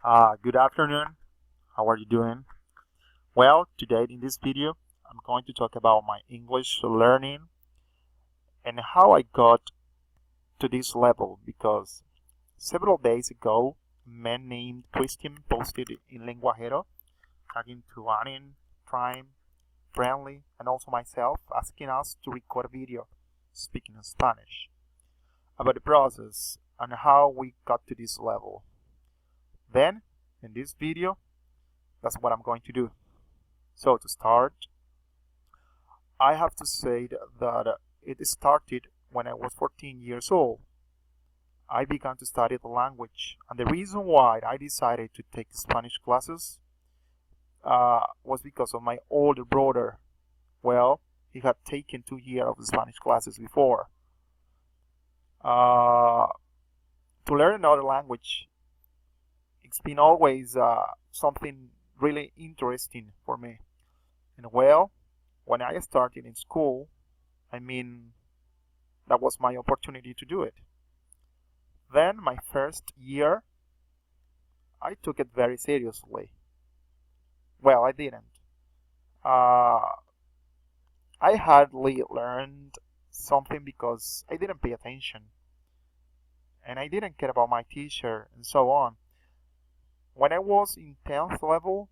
Good afternoon. How are you doing? Well, today in this video, I'm going to talk about my English learning and how I got to this level because several days ago, a man named Christian posted in Lenguajero tagging to Anin, Prime, Friendly, and also myself asking us to record a video speaking in Spanish about the process and how we got to this level. Then, in this video, that's what I'm going to do. So to start, I have to say that it started when I was 14 years old. I began to study the language, and the reason why I decided to take Spanish classes was because of my older brother. Well, he had taken 2 years of Spanish classes before. To learn another language, it's been always something really interesting for me. And well, when I started in school, that was my opportunity to do it. Then, my first year, I took it very seriously. Well, I didn't. I hardly learned something because I didn't pay attention. And I didn't care about my teacher and so on. When I was in 10th level,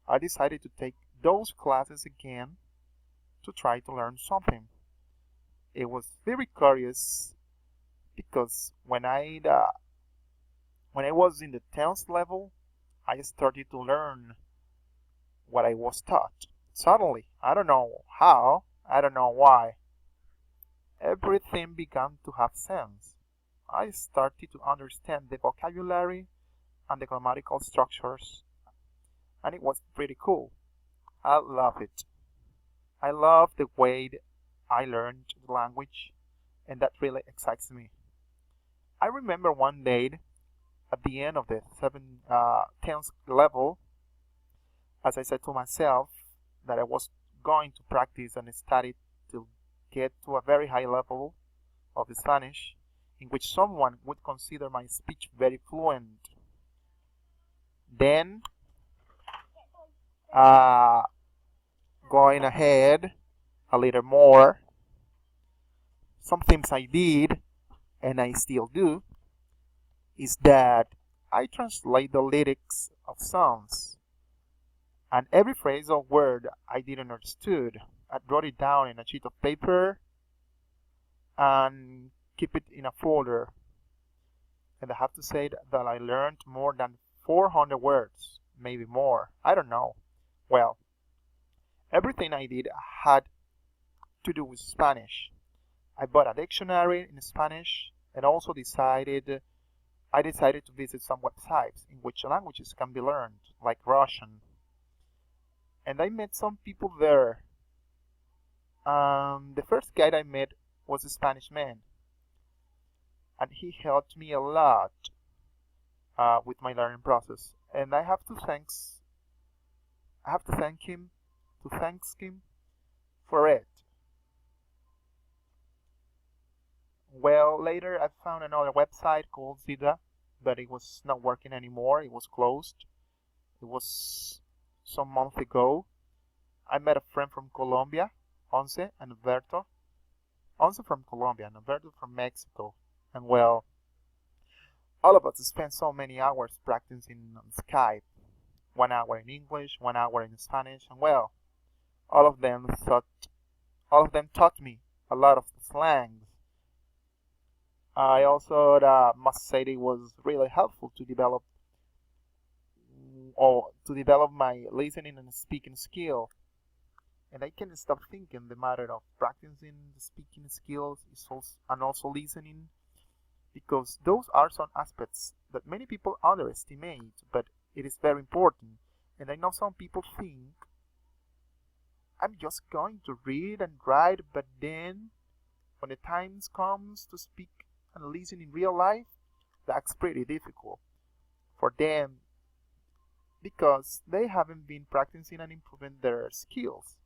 I decided to take those classes again to try to learn something. It was very curious because when I was in the 10th level, I started to learn what I was taught. Suddenly, I don't know how, I don't know why, everything began to have sense. I started to understand the vocabulary and the grammatical structures, and it was pretty cool. I love it. I love the way I learned the language, and that really excites me. I remember one day at the end of the 10th level, as I said to myself that I was going to practice and study to get to a very high level of Spanish in which someone would consider my speech very fluent. Then, uh, going ahead a little more, some things I did and I still do is that I translate the lyrics of songs, and every phrase or word I didn't understood, I wrote it down in a sheet of paper and keep it in a folder. And I have to say that I learned more than 400 words, maybe more, I don't know. Well, everything I did had to do with Spanish. I bought a dictionary in Spanish and also decided to visit some websites in which languages can be learned, like Russian. And I met some people there. The first guy I met was a Spanish man, and he helped me a lot with my learning process. And I have to thank him for it. Well, later I found another website called Zida, but it was not working anymore. It was closed. It was some month ago. I met a friend from Colombia, Once and Alberto. Once from Colombia and Alberto from Mexico. And well, all of us spent so many hours practicing on Skype. 1 hour in English, 1 hour in Spanish, and well, all of them taught me a lot of slangs. I also must say it was really helpful to develop my listening and speaking skill. And I can't stop thinking the matter of practicing the speaking skills and also listening, because those are some aspects that many people underestimate, but it is very important. And I know some people think I'm just going to read and write, but then when the time comes to speak and listen in real life, that's pretty difficult for them because they haven't been practicing and improving their skills.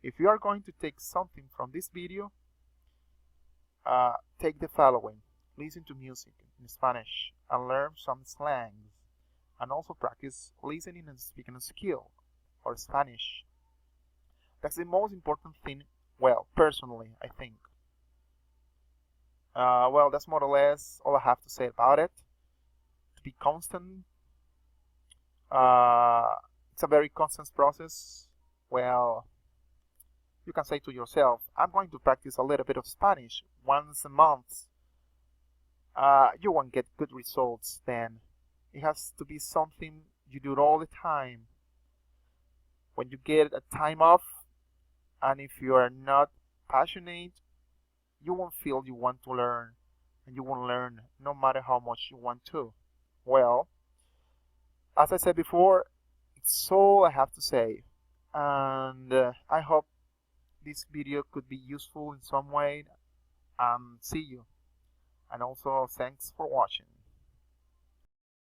If you are going to take something from this video, take the following. Listen to music in Spanish and learn some slangs and also practice listening and speaking skill or Spanish. That's the most important thing, well, personally, I think. Well, that's more or less all I have to say about it. To be constant, uh, it's a very constant process. Well, you can say to yourself, I'm going to practice a little bit of Spanish once a month. You won't get good results then. It has to be something you do all the time. When you get a time off, and if you are not passionate, you won't feel you want to learn, and you won't learn no matter how much you want to. Well, as I said before, it's all I have to say, and I hope this video could be useful in some way. See you, and also thanks for watching.